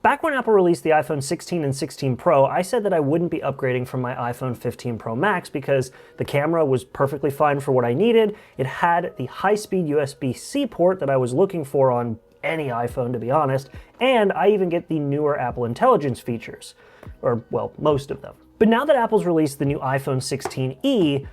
Back when Apple released the iPhone 16 and 16 Pro, I said that I wouldn't be upgrading from my iPhone 15 Pro Max because the camera was perfectly fine for what I needed. It had the high-speed USB-C port that I was looking for on any iPhone, to be honest, and I even get the newer Apple Intelligence features, or, well, most of them. But now that Apple's released the new iPhone 16e,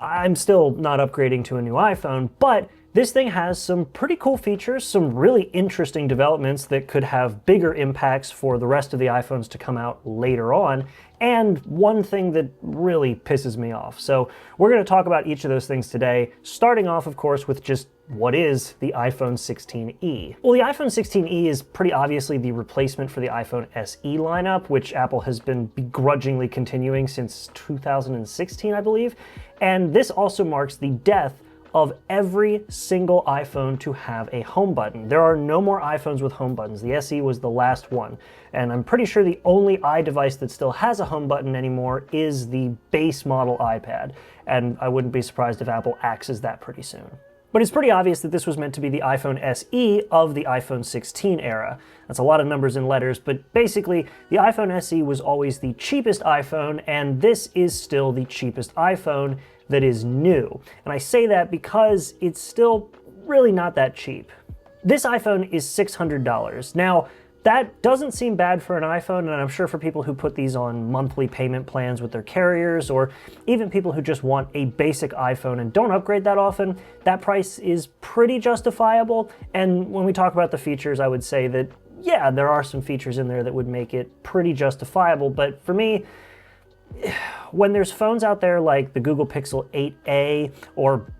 I'm still not upgrading to a new iPhone, but this thing has some pretty cool features, some really interesting developments that could have bigger impacts for the rest of the iPhones to come out later on, and one thing that really pisses me off. So we're going to talk about each of those things today, starting off, of course, with just what is the iPhone 16e? Well, the iPhone 16e is pretty obviously the replacement for the iPhone SE lineup, which Apple has been begrudgingly continuing since 2016, I believe. And this also marks the death of every single iPhone to have a home button. There are no more iPhones with home buttons. The SE was the last one. And I'm pretty sure the only iDevice that still has a home button anymore is the base model iPad. And I wouldn't be surprised if Apple axes that pretty soon. But it's pretty obvious that this was meant to be the iPhone SE of the iPhone 16 era. That's a lot of numbers and letters, but basically the iPhone SE was always the cheapest iPhone, and this is still the cheapest iPhone that is new. And I say that because it's still really not that cheap. This iPhone is $600. Now, that doesn't seem bad for an iPhone, and I'm sure for people who put these on monthly payment plans with their carriers, or even people who just want a basic iPhone and don't upgrade that often, that price is pretty justifiable. And when we talk about the features, I would say that, yeah, there are some features in there that would make it pretty justifiable, but for me, when there's phones out there like the Google Pixel 8a, or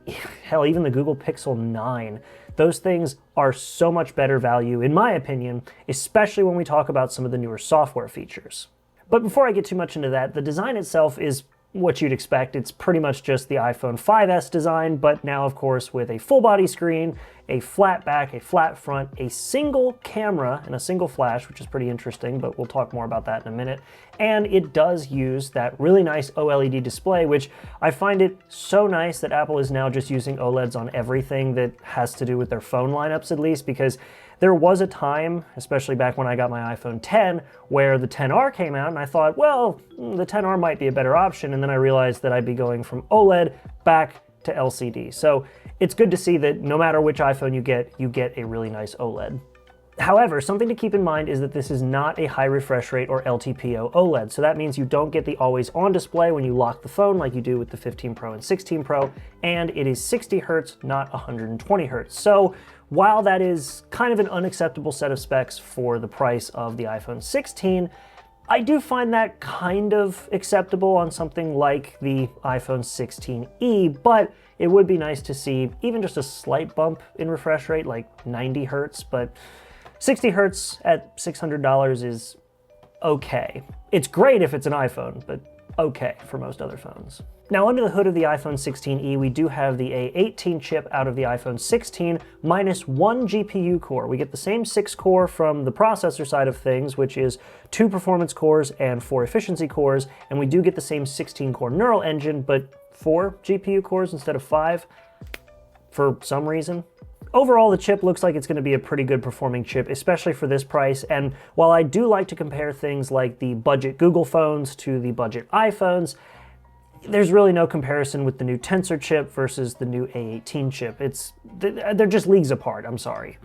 hell, even the Google Pixel 9, those things are so much better value, in my opinion, especially when we talk about some of the newer software features. But before I get too much into that, the design itself is what you'd expect. It's pretty much just the iPhone 5S design, but now, of course, with a full body screen, a flat back, a flat front, a single camera, and a single flash, which is pretty interesting, but we'll talk more about that in a minute. And it does use that really nice OLED display, which I find it so nice that Apple is now just using OLEDs on everything that has to do with their phone lineups, at least, because there was a time, especially back when I got my iPhone 10, where the 10R came out, and I thought, well, the 10R might be a better option, and then I realized that I'd be going from OLED back to LCD. So it's good to see that no matter which iPhone you get a really nice OLED. However, something to keep in mind is that this is not a high refresh rate or LTPO OLED, so that means you don't get the always-on display when you lock the phone like you do with the 15 Pro and 16 Pro, and it is 60 Hz, not 120 Hz. So while that is kind of an unacceptable set of specs for the price of the iPhone 16, I do find that kind of acceptable on something like the iPhone 16e, but it would be nice to see even just a slight bump in refresh rate, like 90 Hz, but 60 Hz at $600 is okay. It's great if it's an iPhone, but okay for most other phones. Now, under the hood of the iPhone 16e, we do have the A18 chip out of the iPhone 16 minus one GPU core. We get the same 6 core from the processor side of things, which is 2 performance cores and 4 efficiency cores, and we do get the same 16 core neural engine, but 4 GPU cores instead of 5 for some reason. Overall, the chip looks like it's going to be a pretty good performing chip, especially for this price, and while I do like to compare things like the budget Google phones to the budget iPhones, there's really no comparison with the new Tensor chip versus the new A18 chip. They're just leagues apart, I'm sorry.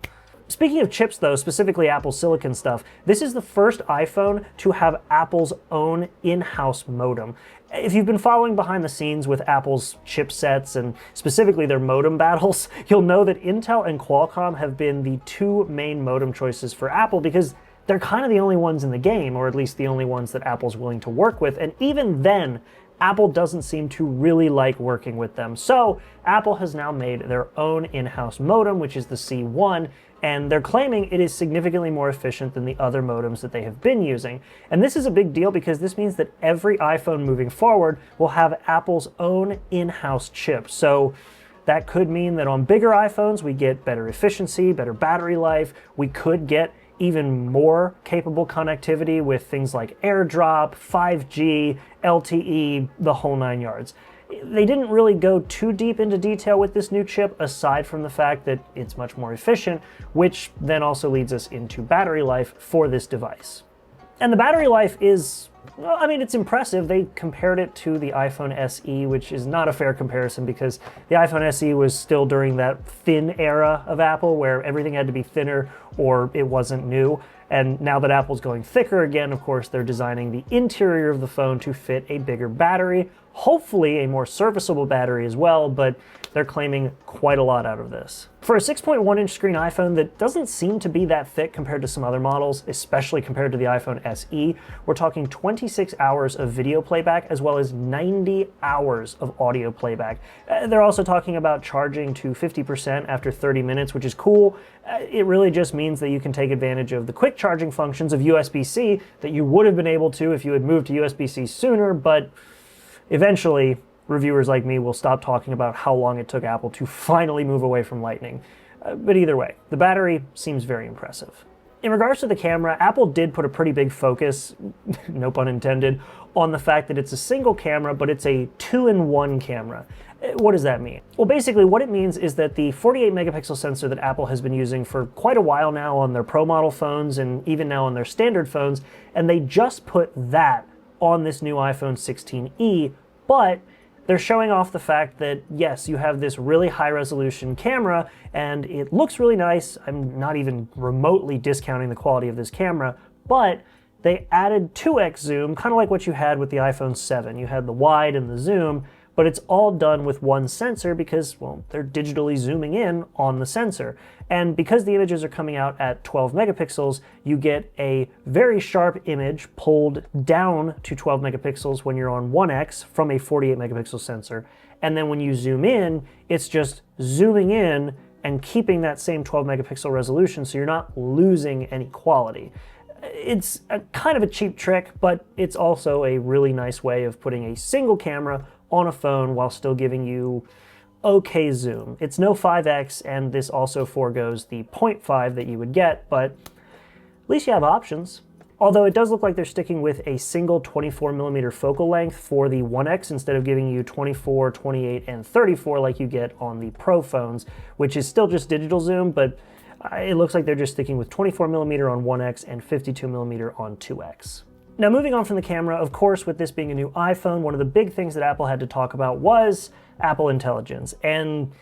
Speaking of chips though, specifically Apple Silicon stuff, this is the first iPhone to have Apple's own in-house modem. If you've been following behind the scenes with Apple's chipsets and specifically their modem battles, you'll know that Intel and Qualcomm have been the 2 main modem choices for Apple because they're kind of the only ones in the game, or at least the only ones that Apple's willing to work with, and even then, Apple doesn't seem to really like working with them. So Apple has now made their own in-house modem, which is the C1, and they're claiming it is significantly more efficient than the other modems that they have been using. And this is a big deal because this means that every iPhone moving forward will have Apple's own in-house chip. So that could mean that on bigger iPhones, we get better efficiency, better battery life. We could get even more capable connectivity with things like AirDrop, 5G, LTE, the whole 9 yards. They didn't really go too deep into detail with this new chip, aside from the fact that it's much more efficient, which then also leads us into battery life for this device. And the battery life is, well, I mean, it's impressive. They compared it to the iPhone SE, which is not a fair comparison because the iPhone SE was still during that thin era of Apple where everything had to be thinner or it wasn't new. And now that Apple's going thicker again, of course, they're designing the interior of the phone to fit a bigger battery, hopefully a more serviceable battery as well, but they're claiming quite a lot out of this. For a 6.1-inch screen iPhone that doesn't seem to be that thick compared to some other models, especially compared to the iPhone SE, we're talking 26 hours of video playback as well as 90 hours of audio playback. They're also talking about charging to 50% after 30 minutes, which is cool. It really just means that you can take advantage of the quick charging functions of USB-C that you would have been able to if you had moved to USB-C sooner, but eventually, reviewers like me will stop talking about how long it took Apple to finally move away from Lightning. But either way, the battery seems very impressive. In regards to the camera, Apple did put a pretty big focus, no pun intended, on the fact that it's a single camera, but it's a 2-in-1 camera. What does that mean? Well, basically what it means is that the 48 megapixel sensor that Apple has been using for quite a while now on their Pro model phones and even now on their standard phones, and they just put that on this new iPhone 16e, but they're showing off the fact that, yes, you have this really high-resolution camera, and it looks really nice. I'm not even remotely discounting the quality of this camera, but they added 2x zoom, kind of like what you had with the iPhone 7. You had the wide and the zoom, but it's all done with one sensor because, well, they're digitally zooming in on the sensor. And because the images are coming out at 12 megapixels, you get a very sharp image pulled down to 12 megapixels when you're on 1x from a 48 megapixel sensor. And then when you zoom in, it's just zooming in and keeping that same 12 megapixel resolution, so you're not losing any quality. It's kind of a cheap trick, but it's also a really nice way of putting a single camera on a phone while still giving you okay zoom. It's no 5x, and this also forgoes the 0.5 that you would get, but at least you have options. Although it does look like they're sticking with a single 24mm focal length for the 1x instead of giving you 24, 28, and 34 like you get on the Pro phones, which is still just digital zoom, but it looks like they're just sticking with 24mm on 1x and 52mm on 2x. Now, moving on from the camera, of course, with this being a new iPhone, one of the big things that Apple had to talk about was Apple Intelligence. And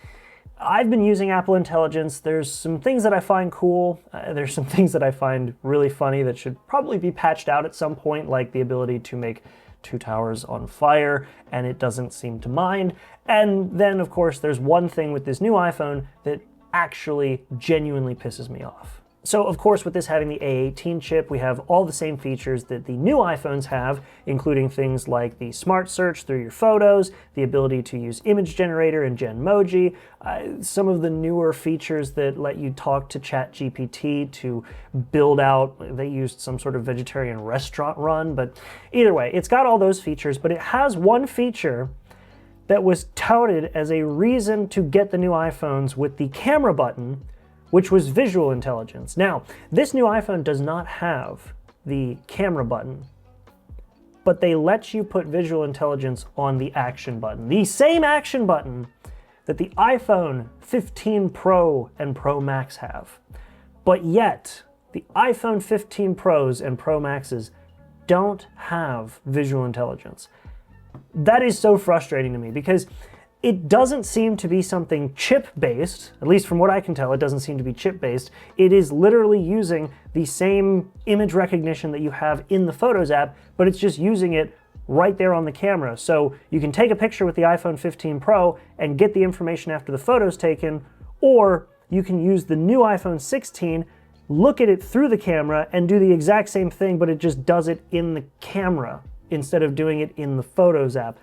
I've been using Apple Intelligence. There's some things that I find cool. There's some things that I find really funny that should probably be patched out at some point, like the ability to make two towers on fire, and it doesn't seem to mind. And then, of course, there's one thing with this new iPhone that actually genuinely pisses me off. So, of course, with this having the A18 chip, we have all the same features that the new iPhones have, including things like the smart search through your photos, the ability to use image generator and Genmoji, some of the newer features that let you talk to ChatGPT to build out, they used some sort of vegetarian restaurant run, but either way, it's got all those features, but it has one feature that was touted as a reason to get the new iPhones with the camera button, which was visual intelligence. Now, this new iPhone does not have the camera button, but they let you put visual intelligence on the action button. The same action button that the iPhone 15 Pro and Pro Max have. But yet, the iPhone 15 Pros and Pro Maxes don't have visual intelligence. That is so frustrating to me because it doesn't seem to be something chip-based, at least from what I can tell, it doesn't seem to be chip-based. It is literally using the same image recognition that you have in the Photos app, but it's just using it right there on the camera. So you can take a picture with the iPhone 15 Pro and get the information after the photo's taken, or you can use the new iPhone 16, look at it through the camera, and do the exact same thing, but it just does it in the camera instead of doing it in the Photos app.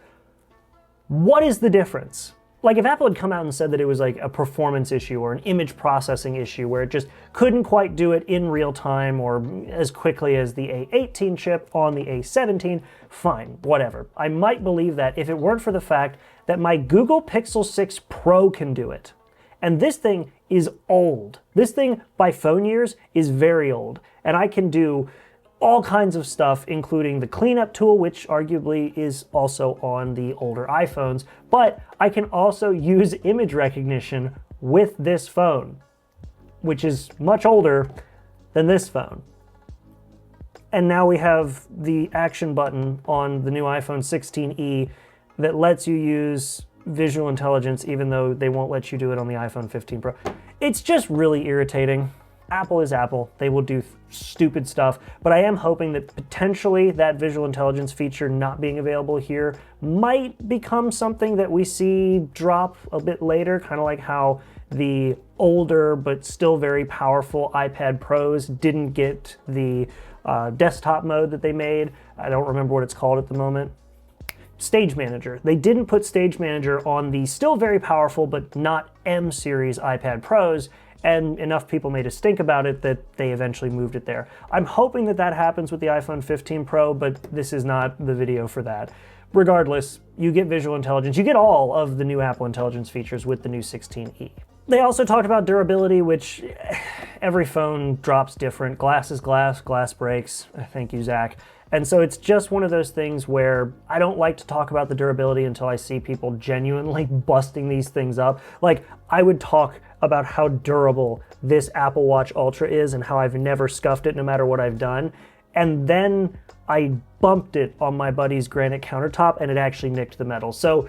What is the difference? Like, if Apple had come out and said that it was like a performance issue or an image processing issue where it just couldn't quite do it in real time or as quickly as the A18 chip on the A17, fine, whatever. I might believe that if it weren't for the fact that my Google Pixel 6 Pro can do it. And this thing is old. This thing, by phone years, is very old. And I can do all kinds of stuff, including the cleanup tool, which arguably is also on the older iPhones, but I can also use image recognition with this phone, which is much older than this phone. And now we have the action button on the new iPhone 16e that lets you use visual intelligence even though they won't let you do it on the iPhone 15 Pro. It's just really irritating. Apple is Apple. They will do stupid stuff, but I am hoping that potentially that visual intelligence feature not being available here might become something that we see drop a bit later, kind of like how the older but still very powerful iPad Pros didn't get the desktop mode that they made. I don't remember what it's called at the moment. Stage Manager. They didn't put Stage Manager on the still very powerful but not M series iPad Pros, and enough people made a stink about it that they eventually moved it there. I'm hoping that that happens with the iPhone 15 Pro, but this is not the video for that. Regardless, you get visual intelligence. You get all of the new Apple Intelligence features with the new 16e. They also talked about durability, which every phone drops different. Glass is glass, glass breaks. Thank you, Zach. And so it's just one of those things where I don't like to talk about the durability until I see people genuinely busting these things up. Like, I would talk about how durable this Apple Watch Ultra is and how I've never scuffed it no matter what I've done. And then I bumped it on my buddy's granite countertop and it actually nicked the metal. So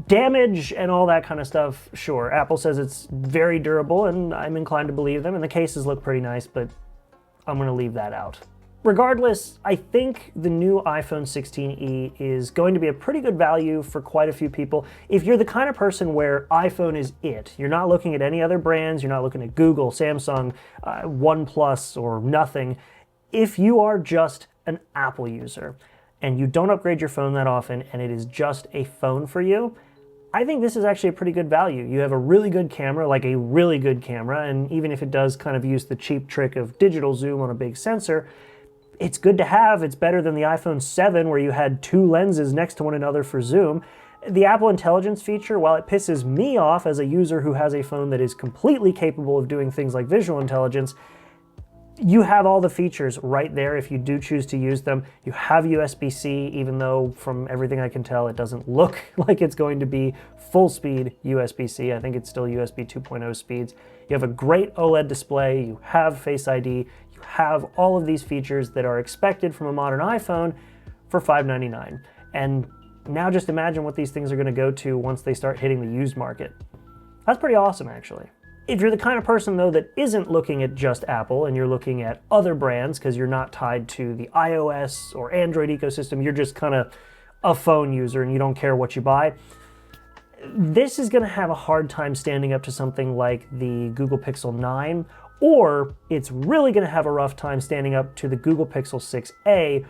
damage and all that kind of stuff, sure. Apple says it's very durable and I'm inclined to believe them, and the cases look pretty nice, but I'm gonna leave that out. Regardless, I think the new iPhone 16e is going to be a pretty good value for quite a few people. If you're the kind of person where iPhone is it, you're not looking at any other brands, you're not looking at Google, Samsung, OnePlus, or nothing. If you are just an Apple user and you don't upgrade your phone that often and it is just a phone for you, I think this is actually a pretty good value. You have a really good camera, like a really good camera, and even if it does kind of use the cheap trick of digital zoom on a big sensor, it's good to have. It's better than the iPhone 7 where you had two lenses next to one another for zoom. The Apple Intelligence feature, while it pisses me off as a user who has a phone that is completely capable of doing things like visual intelligence, you have all the features right there if you do choose to use them. You have USB-C, even though from everything I can tell, it doesn't look like it's going to be full speed USB-C. I think it's still USB 2.0 speeds. You have a great OLED display, you have Face ID, you have all of these features that are expected from a modern iPhone for $599. And now just imagine what these things are gonna go to once they start hitting the used market. That's pretty awesome, actually. If you're the kind of person, though, that isn't looking at just Apple and you're looking at other brands because you're not tied to the iOS or Android ecosystem, you're just kind of a phone user and you don't care what you buy, this is going to have a hard time standing up to something like the Google Pixel 9, or it's really going to have a rough time standing up to the Google Pixel 6a,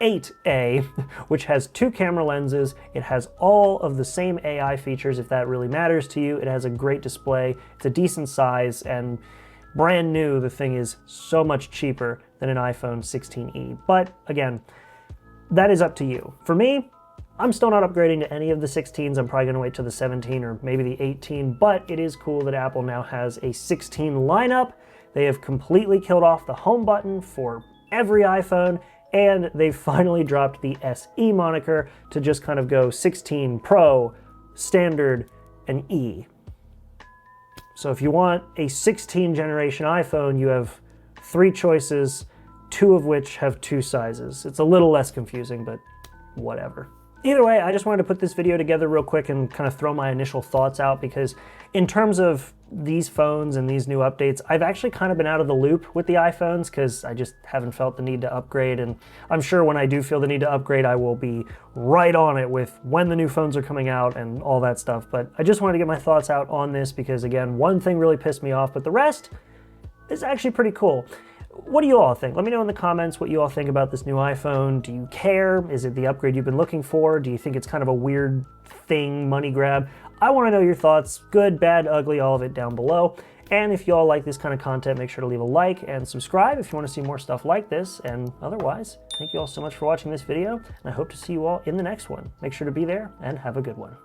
8A, which has two camera lenses. It has all of the same AI features, if that really matters to you. It has a great display. It's a decent size, and brand new, the thing is so much cheaper than an iPhone 16e. But again, that is up to you. For me, I'm still not upgrading to any of the 16s. I'm probably gonna wait till the 17 or maybe the 18, but it is cool that Apple now has a 16 lineup. They have completely killed off the home button for every iPhone, and they've finally dropped the SE moniker to just kind of go 16 Pro, Standard, and E. So if you want a 16 generation iPhone, you have 3 choices, 2 of which have 2 sizes. It's a little less confusing, but whatever. Either way, I just wanted to put this video together real quick and kind of throw my initial thoughts out, because in terms of these phones and these new updates, I've actually kind of been out of the loop with the iPhones because I just haven't felt the need to upgrade, and I'm sure when I do feel the need to upgrade, I will be right on it with when the new phones are coming out and all that stuff. But I just wanted to get my thoughts out on this because, again, one thing really pissed me off, but the rest is actually pretty cool. What do you all think? Let me know in the comments what you all think about this new iPhone. Do you care? Is it the upgrade you've been looking for? Do you think it's kind of a weird thing, money grab? I want to know your thoughts, good, bad, ugly, all of it down below. And if you all like this kind of content, make sure to leave a like and subscribe if you want to see more stuff like this. And otherwise, thank you all so much for watching this video, and I hope to see you all in the next one. Make sure to be there and have a good one.